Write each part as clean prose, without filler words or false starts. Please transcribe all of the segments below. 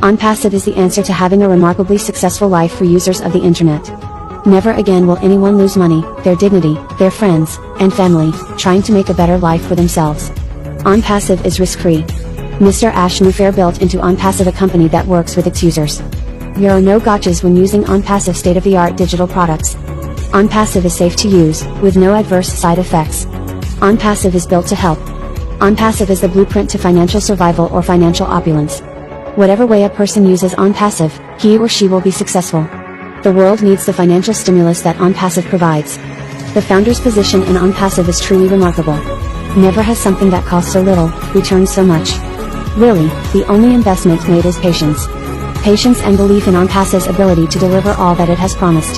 OnPassive is the answer to having a remarkably successful life for users of the internet. Never again will anyone lose money, their dignity, their friends, and family, trying to make a better life for themselves. OnPassive is risk-free. Mr. Ash Mufair built into OnPassive a company that works with its users. There are no gotchas when using OnPassive state-of-the-art digital products. OnPassive is safe to use, with no adverse side effects. OnPassive is built to help. OnPassive is the blueprint to financial survival or financial opulence. Whatever way a person uses OnPassive, he or she will be successful. The world needs the financial stimulus that OnPassive provides. The founder's position in OnPassive is truly remarkable. Never has something that costs so little, returned so much. Really, the only investment made is patience. Patience and belief in OnPassive's ability to deliver all that it has promised.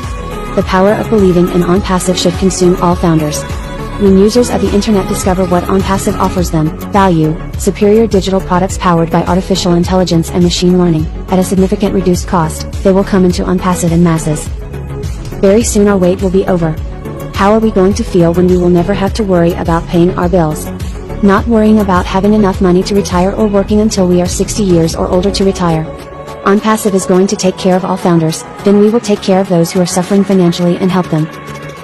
The power of believing in OnPassive should consume all founders. When users of the internet discover what OnPassive offers them, value, superior digital products powered by artificial intelligence and machine learning, at a significant reduced cost, they will come into OnPassive in masses. Very soon our wait will be over. How are we going to feel when we will never have to worry about paying our bills? Not worrying about having enough money to retire or working until we are 60 years or older to retire. OnPassive is going to take care of all founders, then we will take care of those who are suffering financially and help them.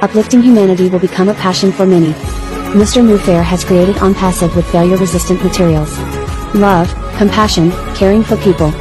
Uplifting humanity will become a passion for many. Mr. Mufair has created OnPassive with failure-resistant materials. Love, compassion, caring for people,